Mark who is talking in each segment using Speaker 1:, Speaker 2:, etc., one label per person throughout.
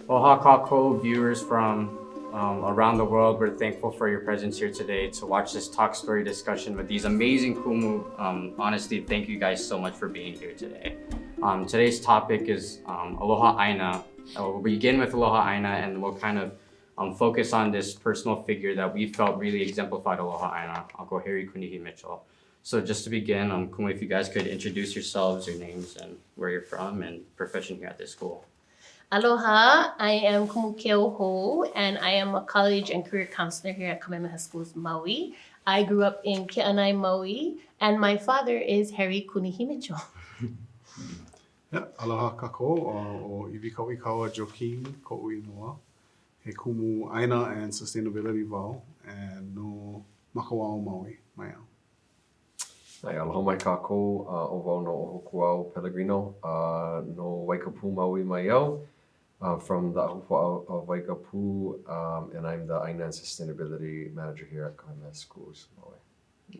Speaker 1: Oha Kako viewers from around the world, we're thankful for your presence here today to watch this talk story discussion with these amazing kumu. Honestly, thank you guys so much for being here today. Today's topic is Aloha ʻāina. We'll begin with Aloha ʻāina and we'll kind of focus on this personal figure that we felt really exemplified Aloha ʻāina, Uncle Harry Kunihi Mitchell. So just to begin, Kumu, if you guys could introduce yourselves, your names, and where you're from, and profession here at this school.
Speaker 2: Aloha, I am Kumukeo Ho, and I am a college and career counselor here at Kamehameha Schools, Maui. I grew up in Ke'anai, Maui, and my father is Harry Kunihi Mitchell.
Speaker 3: Yeah, aloha kako o iwikau ikaua Joaquin ko'u inoa. He kumu ʻāina and sustainability vau and no makawao Maui mai au.
Speaker 4: Ai, aloha mai kākou, o wau no Ohokuau Pellegrino, no Waikapu Maui mai au, from the Ahupua'a of Waikapu, and I'm the ʻāina and Sustainability Manager here at Kamehameha Schools, Maui.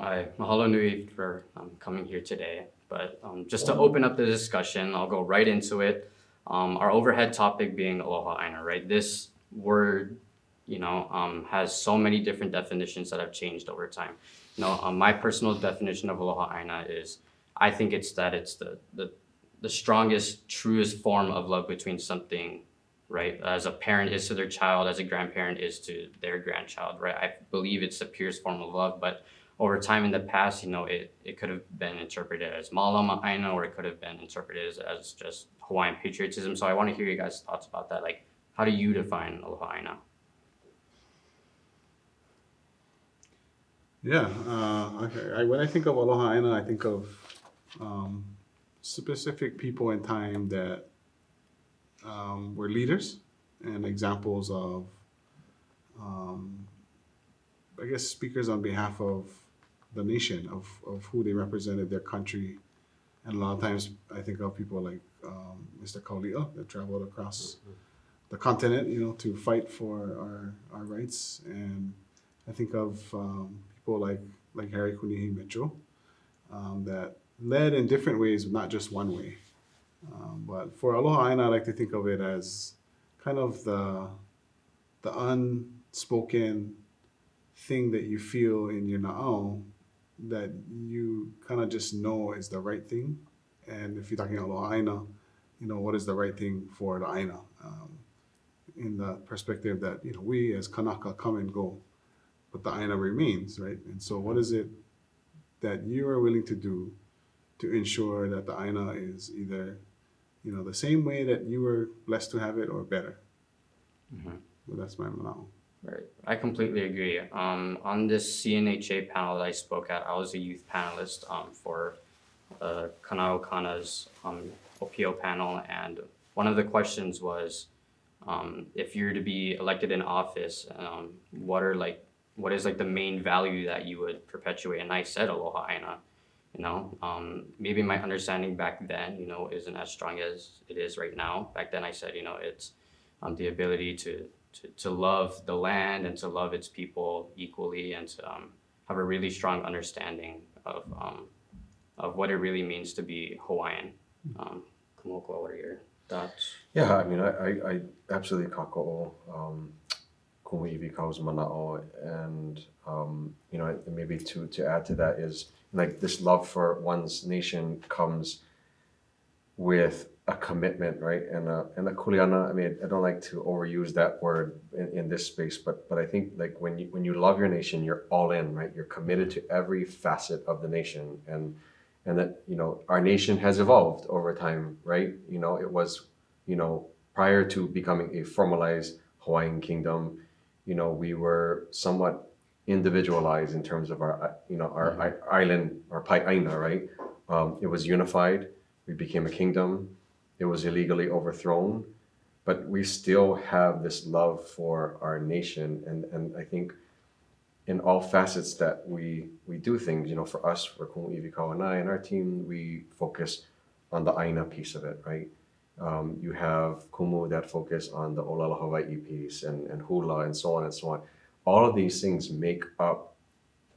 Speaker 1: Hi, mahalo nui for coming here today. But just to open up the discussion, I'll go right into it. Our overhead topic being Aloha ʻāina, right? This word, has so many different definitions that have changed over time. My personal definition of Aloha ʻāina is, I think it's the strongest, truest form of love between something, right? As a parent is to their child, as a grandparent is to their grandchild, right? I believe it's the purest form of love, but over time in the past, it could have been interpreted as Mālama ʻāina, or it could have been interpreted as just Hawaiian patriotism. So I want to hear you guys' thoughts about that. Like, how do you define Aloha ʻāina?
Speaker 3: Yeah, when I think of aloha ʻāina, I think of specific people in time that were leaders and examples of, I guess, speakers on behalf of the nation, of who they represented, their country. And a lot of times I think of people like Mr. Kauli'a that traveled across the continent, to fight for our rights. And I think of people like Harry Kunihi Mitchell that led in different ways, not just one way. But for Aloha ʻāina, I like to think of it as kind of the unspoken thing that you feel in your na'au that you kind of just know is the right thing. And if you're talking Aloha ʻāina, what is the right thing for the ʻāina? In the perspective that, we as Kanaka come and go, but the ʻāina remains, right? And so what is it that you are willing to do to ensure that the ʻāina is either, the same way that you were blessed to have it or better?
Speaker 1: Mm-hmm.
Speaker 3: Well, that's my manao.
Speaker 1: Right, I completely agree. On this CNHA panel that I spoke at, I was a youth panelist for Kanao Kana's OPO panel, and one of the questions was, if you're to be elected in office, what is the main value that you would perpetuate? And I said Aloha ʻāina. Maybe my understanding back then, isn't as strong as it is right now. Back then I said, it's the ability to love the land and to love its people equally, and to have a really strong understanding of what it really means to be Hawaiian. Kamoko, what are your thoughts?
Speaker 4: Yeah, I mean, I absolutely kāko'o kumu iwikau's mana'o, and maybe to add to that is like this love for one's nation comes with a commitment, right? And a kuleana. I mean, I don't like to overuse that word in this space, but I think like when you love your nation, you're all in, right? You're committed to every facet of the nation, and that our nation has evolved over time, right? It was prior to becoming a formalized Hawaiian kingdom, we were somewhat individualized in terms of our island, our pai'aina, right? It was unified. We became a kingdom. It was illegally overthrown, but we still have this love for our nation. And I think in all facets that we do things, for us, for Kumu Iwikau and I and our team, we focus on the ʻāina piece of it, right? You have Kumu that focus on the Olala Hawaii piece and hula and so on and so on. All of these things make up,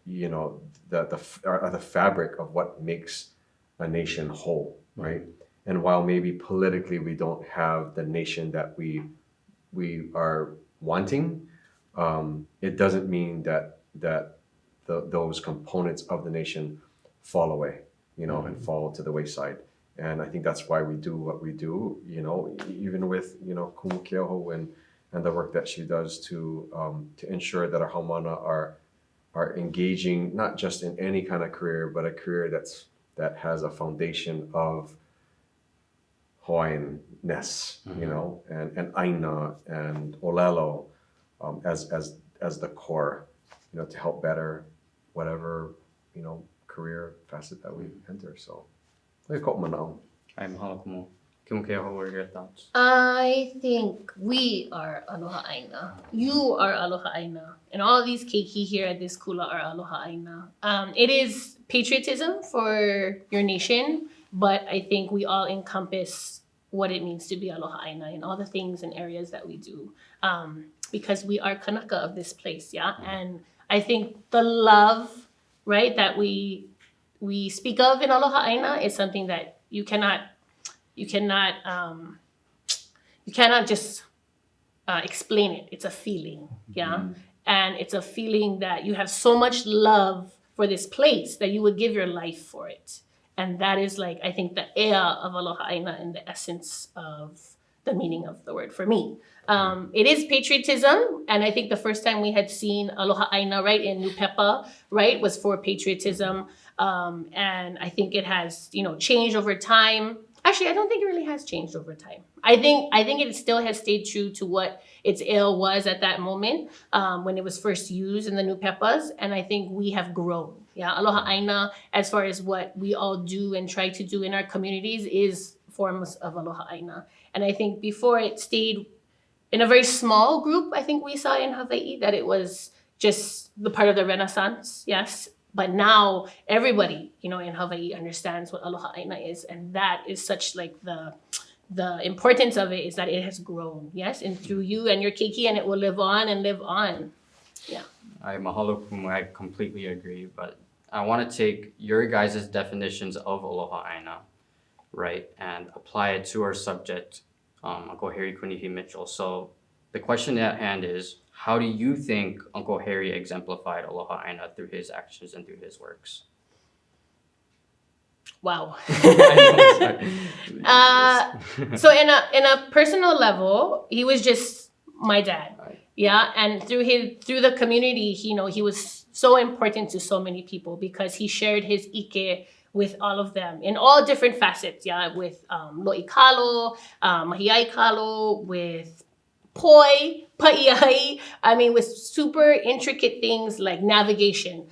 Speaker 4: the fabric of what makes a nation whole, right? And while maybe politically we don't have the nation that we we are wanting, it doesn't mean that those components of the nation fall away, and fall to the wayside. And I think that's why we do what we do, even with, Kumu Keoho and the work that she does to ensure that our haumana are engaging not just in any kind of career, but a career that has a foundation of Hawaiian-ness, and ʻāina and ʻōlelo, as the core, to help better whatever, career facet that we enter. So,
Speaker 1: Ai mahalo kumu. Keoho, what are your thoughts?
Speaker 2: I think we are Aloha ʻāina. You are Aloha ʻāina. And all these keiki here at this kula are Aloha ʻāina. It is patriotism for your nation, but I think we all encompass what it means to be Aloha ʻāina in all the things and areas that we do. Because we are kanaka of this place, yeah? And I think the love, right, that we speak of in Aloha ʻāina is something that you cannot just explain it. It's a feeling, yeah? And it's a feeling that you have so much love for this place that you would give your life for it. And that is like, I think, the ea of Aloha ʻāina and the essence of the meaning of the word for me. It is patriotism, and I think the first time we had seen Aloha ʻāina, right, in Nupepa, right, was for patriotism. And I think it has, changed over time. Actually, I don't think it really has changed over time. I think it still has stayed true to what its ale was at that moment, when it was first used in the Nupepas, and I think we have grown. Yeah, Aloha ʻāina, as far as what we all do and try to do in our communities, is forms of Aloha ʻāina. And I think before it stayed in a very small group, I think we saw in Hawaii that it was just the part of the Renaissance, yes. But now everybody, in Hawaii understands what Aloha ʻāina is. And that is such like the importance of it is that it has grown, yes. And through you and your keiki, and it will live on and live on. Yeah.
Speaker 1: Ai mahalo kumu. I completely agree. But I want to take your guys' definitions of Aloha ʻāina, right, and apply it to our subject, Uncle Harry Kunihi Mitchell. So the question at hand is, how do you think Uncle Harry exemplified Aloha ʻāina through his actions and through his works?
Speaker 2: Wow.
Speaker 1: Yes.
Speaker 2: So in a personal level, he was just my dad.
Speaker 1: Right.
Speaker 2: Yeah, and through the community, he was so important to so many people because he shared his ike with all of them in all different facets. Yeah, with lo'i kalo, mahiai kalo, with poi, pa'iai. I mean, with super intricate things like navigation.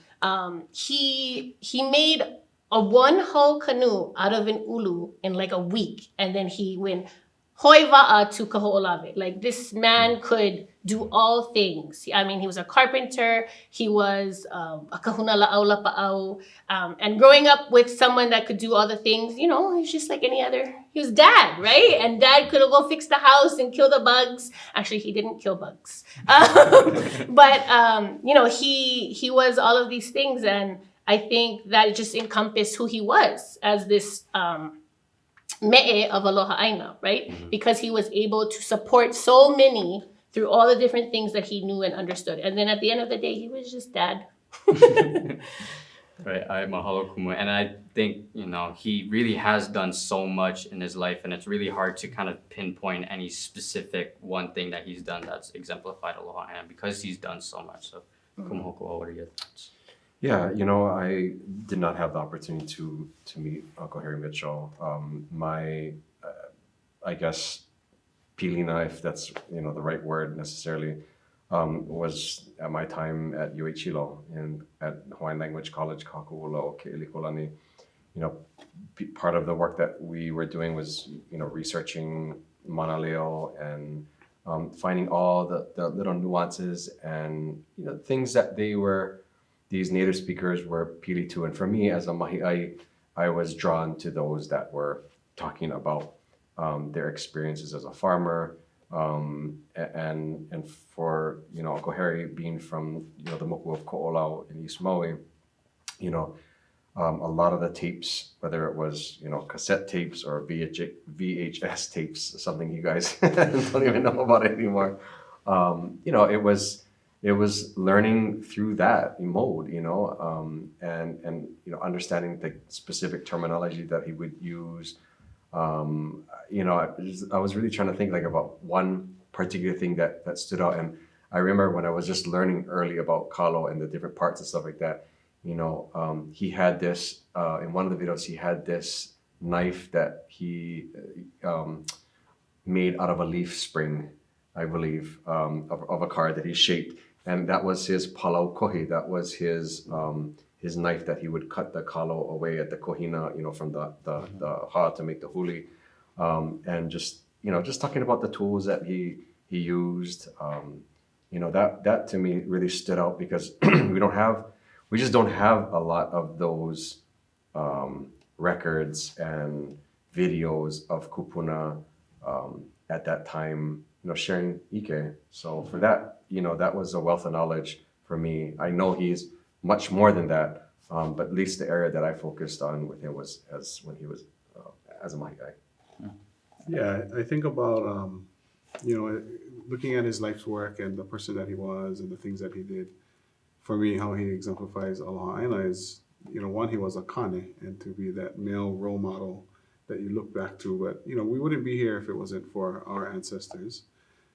Speaker 2: He made a one hull canoe out of an ulu in like a week, and then he went hoi wa'a to Kaho'olawe. Like, this man could do all things. I mean, he was a carpenter, he was a kahuna la'au lapa'au, and growing up with someone that could do all the things, he's just like any other. He was dad, right? And dad could go fix the house and kill the bugs. Actually, he didn't kill bugs. But, he was all of these things, and I think that just encompassed who he was as this me'e of Aloha ʻāina, right? Mm-hmm. Because he was able to support so many through all the different things that he knew and understood. And then at the end of the day, he was just dad.
Speaker 1: Right, I mahalo kumu. And I think, he really has done so much in his life, and it's really hard to kind of pinpoint any specific one thing that he's done that's exemplified Aloha ʻāina because he's done so much. So, Kumuhoko'a, what are your thoughts?
Speaker 4: Yeah, I did not have the opportunity to meet Uncle Harry Mitchell. My, I guess, pilina, if that's the right word necessarily, was at my time at UH Hilo and at Hawaiian Language College, Kaku'ula Ke'elikolani. Part of the work that we were doing was researching Manaleo and finding all the little nuances and things that these native speakers were pili to. And for me, as a mahi'ai, I was drawn to those that were talking about their experiences as a farmer, and for Uncle Harry being from the moku of Ko'olau in East Maui, a lot of the tapes, whether it was, cassette tapes or VHS tapes, something you guys don't even know about anymore. It was learning through that mode, and understanding the specific terminology that he would use. I was really trying to think like about one particular thing that stood out. And I remember when I was just learning early about kalo and the different parts and stuff like that, he had this, in one of the videos, he had this knife that he made out of a leaf spring, I believe, of a car that he shaped. And that was his palau kohi. That was his knife that he would cut the kalo away at the kohina, from the ha to make the huli. And just talking about the tools that he used, that to me really stood out because we just don't have a lot of those records and videos of kupuna at that time, sharing ike. So for that, that was a wealth of knowledge for me. I know he's much more than that, but at least the area that I focused on with him was when he was as a mahikai.
Speaker 3: Yeah, I think about, looking at his life's work and the person that he was and the things that he did. For me, how he exemplifies aloha ʻāina is, one, he was a kane, and to be that male role model that you look back to. But, we wouldn't be here if it wasn't for our ancestors.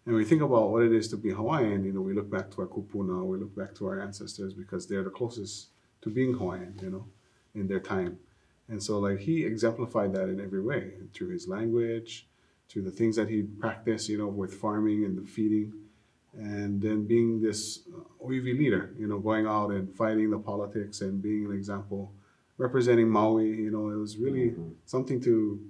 Speaker 3: And we think about what it is to be Hawaiian, we look back to our kupuna, we look back to our ancestors because they're the closest to being Hawaiian, in their time. And so like he exemplified that in every way, through his language, through the things that he practiced, with farming and the feeding, and then being this oiwi leader, going out and fighting the politics and being an example, representing Maui, it was really something to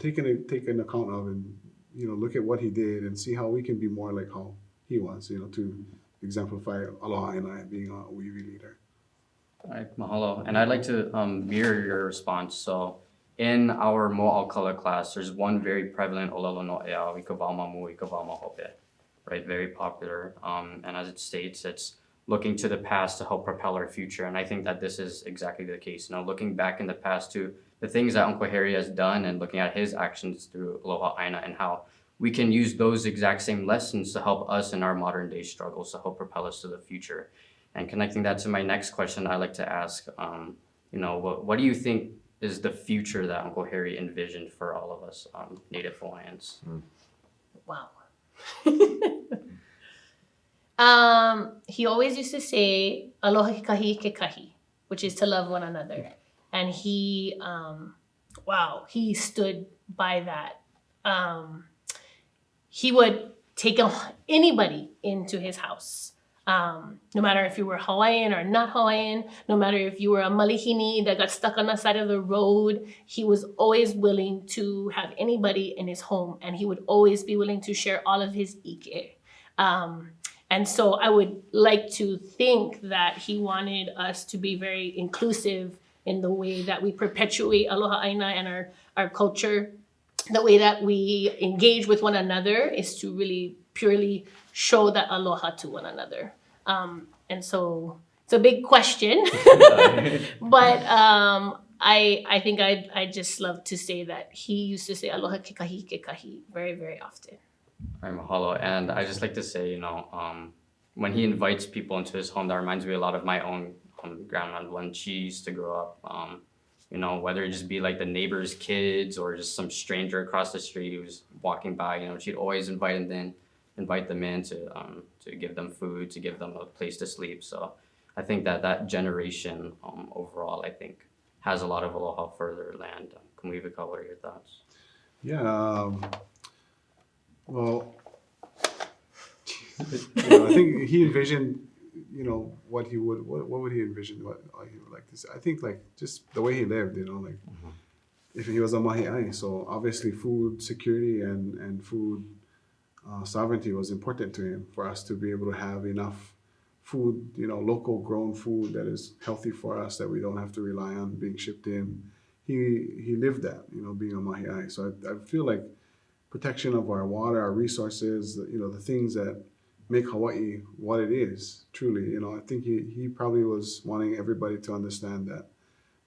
Speaker 3: take an account of and, look at what he did and see how we can be more like how he was, to exemplify aloha ʻāina and being a oiwi leader.
Speaker 1: All right, mahalo. And I'd like to mirror your response. So in our mo'au color class, there's one very prevalent olelo no ea, ikawaumamu, ikawaumahope, right? Very popular. And as it states, it's looking to the past to help propel our future. And I think that this is exactly the case. Looking back in the past to the things that Uncle Harry has done and looking at his actions through aloha ʻāina and how we can use those exact same lessons to help us in our modern day struggles to help propel us to the future. And connecting that to my next question, I like to ask, what do you think is the future that Uncle Harry envisioned for all of us Native Hawaiians?
Speaker 2: Wow. He always used to say, aloha kahi ke kahi, which is to love one another. And he stood by that. He would take anybody into his house. No matter if you were Hawaiian or not Hawaiian, no matter if you were a malihini that got stuck on the side of the road, he was always willing to have anybody in his home, and he would always be willing to share all of his ike. And so I would like to think that he wanted us to be very inclusive in the way that we perpetuate aloha ʻāina and our culture. The way that we engage with one another is to really purely show that aloha to one another. And so it's a big question, but I think I'd just love to say that he used to say aloha ke kahi very, very often.
Speaker 1: All right, mahalo. And I just like to say, when he invites people into his home, that reminds me a lot of my own grandma when she used to grow up. Whether it just be like the neighbor's kids or just some stranger across the street who was walking by, she'd always invite them in to give them food, to give them a place to sleep. So I think that generation overall, I think, has a lot of aloha for their land. Kumivika, what are your thoughts?
Speaker 3: Yeah, well, I think he envisioned, what would he envision, what he would like to say. I think like just the way he lived, if he was a mahi'ai, so obviously food security and food sovereignty was important to him for us to be able to have enough food, local grown food that is healthy for us, that we don't have to rely on being shipped in. He lived that, being a mahi'ai. So I feel like protection of our water, our resources, the things that make Hawaii what it is, truly. I think he probably was wanting everybody to understand that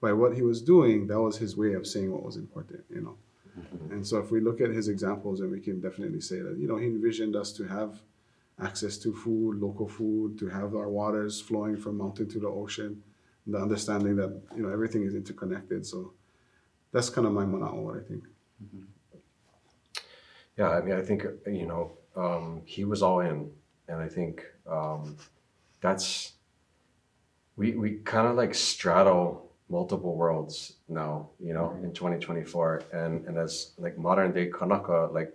Speaker 3: by what he was doing, that was his way of saying what was important, you know. And so if we look at his examples, then we can definitely say that, you know, he envisioned us to have access to food, local food, to have our waters flowing from mountain to the ocean, and the understanding that, you know, everything is interconnected. So that's kind of my mana'o, I think.
Speaker 4: Yeah, I mean, I think, you know, he was all in. And I think that's, we kind of like straddle multiple worlds now, you know, in 2024. And as like modern day Kanaka, like,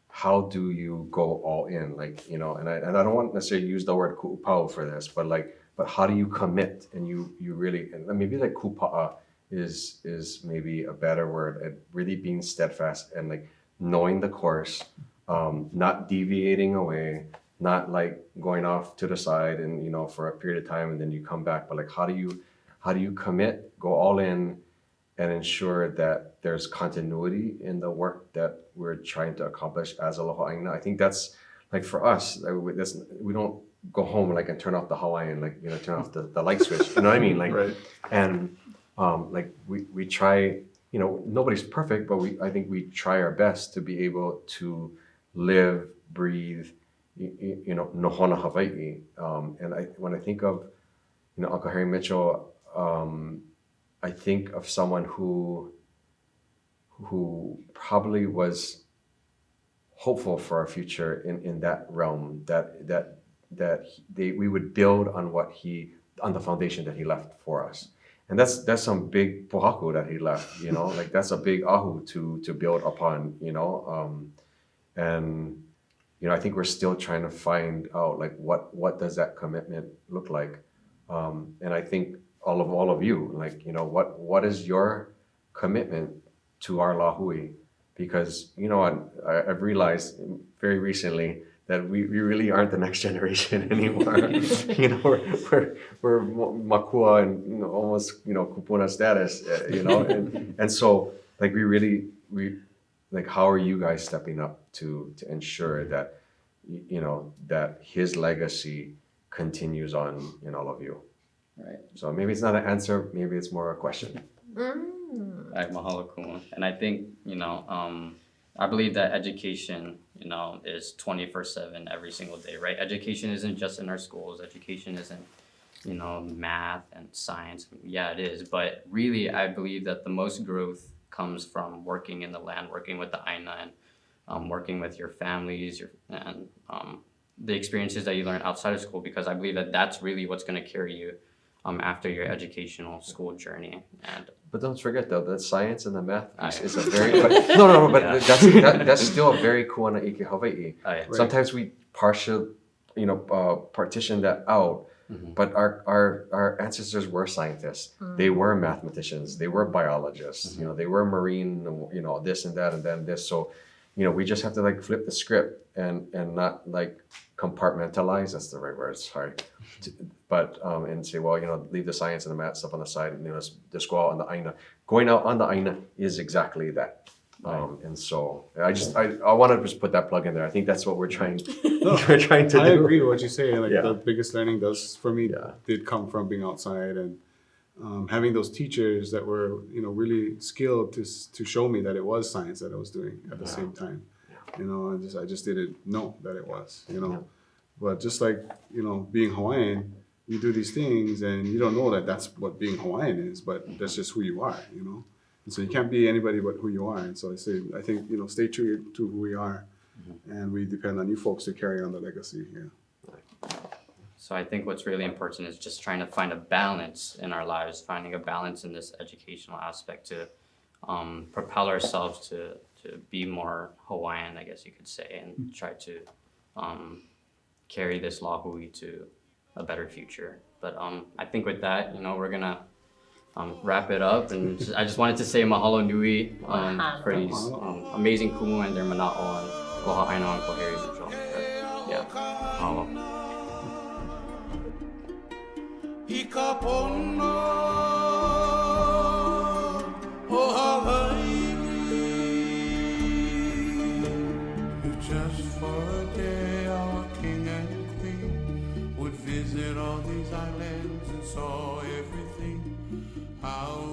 Speaker 4: how do you go all in? Like, you know, and I don't want to necessarily use the word ku'upau for this, but like, but how do you commit? And you really, and maybe like kupa'a is maybe a better word at really being steadfast and like knowing the course, not deviating away, not like going off to the side and, you know, for a period of time and then you come back, but like, how do you commit, go all in, and ensure that there's continuity in the work that we're trying to accomplish as Aloha ʻāina? I think that's like for us, we don't go home like and turn off the Hawaiian, like, you know, turn off the light switch, you know what I mean? Like,
Speaker 3: Right.
Speaker 4: and like we try, you know, nobody's perfect, but I think we try our best to be able to live, breathe, you know, nohona Hawaii. And when I think of, you know, Uncle Harry Mitchell, I think of someone who probably was hopeful for our future in that realm, that we would build on on the foundation that he left for us. And that's some big pohaku that he left, you know, like that's a big ahu to build upon, you know. And you know, I think we're still trying to find out like what does that commitment look like. And I think all of you, like, you know, what is your commitment to our lahui? Because, you know, I've realized very recently that we really aren't the next generation anymore. You know, we're makua and, you know, almost, you know, kupuna status, you know, and so like we like, how are you guys stepping up to ensure that, you know, that his legacy continues on in all of you?
Speaker 1: Right.
Speaker 4: So maybe it's not an answer, maybe it's more a question.
Speaker 1: Right, mahalo kumu. And I think, you know, I believe that education, you know, is 24/7 every single day, right? Education isn't just in our schools. Education isn't, you know, math and science. Yeah, it is. But really, I believe that the most growth comes from working in the land, working with the ʻāina, and working with your families, and the experiences that you learn outside of school, because I believe that that's really what's going to carry you after your educational school journey.
Speaker 4: But don't forget though, the science and the math piece is a very but that's still a very kuana ike Hawaii.
Speaker 1: Right.
Speaker 4: Sometimes we partition that out. But our ancestors were scientists. They were mathematicians. They were biologists. You know, they were marine. You know, this and that and then this. So, you know, we just have to like flip the script and not like compartmentalize. That's the right word. Sorry, but and say, well, you know, leave the science and the math stuff on the side, and, you know, just go out on the ʻāina. Going out on the ʻāina is exactly that. And so I want to just put that plug in there. I think that's what we're trying to do.
Speaker 3: I agree with what you say. Like,
Speaker 4: Yeah.
Speaker 3: the biggest learning for me
Speaker 4: Yeah.
Speaker 3: did come from being outside and having those teachers that were, you know, really skilled to show me that it was science that I was doing at the same time. You know, I just didn't know that it was, you know.
Speaker 4: Yeah.
Speaker 3: But just like, you know, being Hawaiian, you do these things and you don't know that that's what being Hawaiian is, but that's just who you are, you know. And so you can't be anybody but who you are. And so I think, you know, stay true to who we are, and we depend on you folks to carry on the legacy. Yeah.
Speaker 1: So I think what's really important is just trying to find a balance in our lives, finding a balance in this educational aspect to propel ourselves to be more Hawaiian, I guess you could say, and try to carry this lahui to a better future. But I think with that, you know, we're gonna wrap it up, and I just wanted to say mahalo nui for these amazing kumu and their mana'o and aloha ʻāina Uncle Harry Mitchell. Yeah, mahalo.
Speaker 5: I ka pono o Hawaii, just for a day our king and queen would visit all these islands and saw everything. How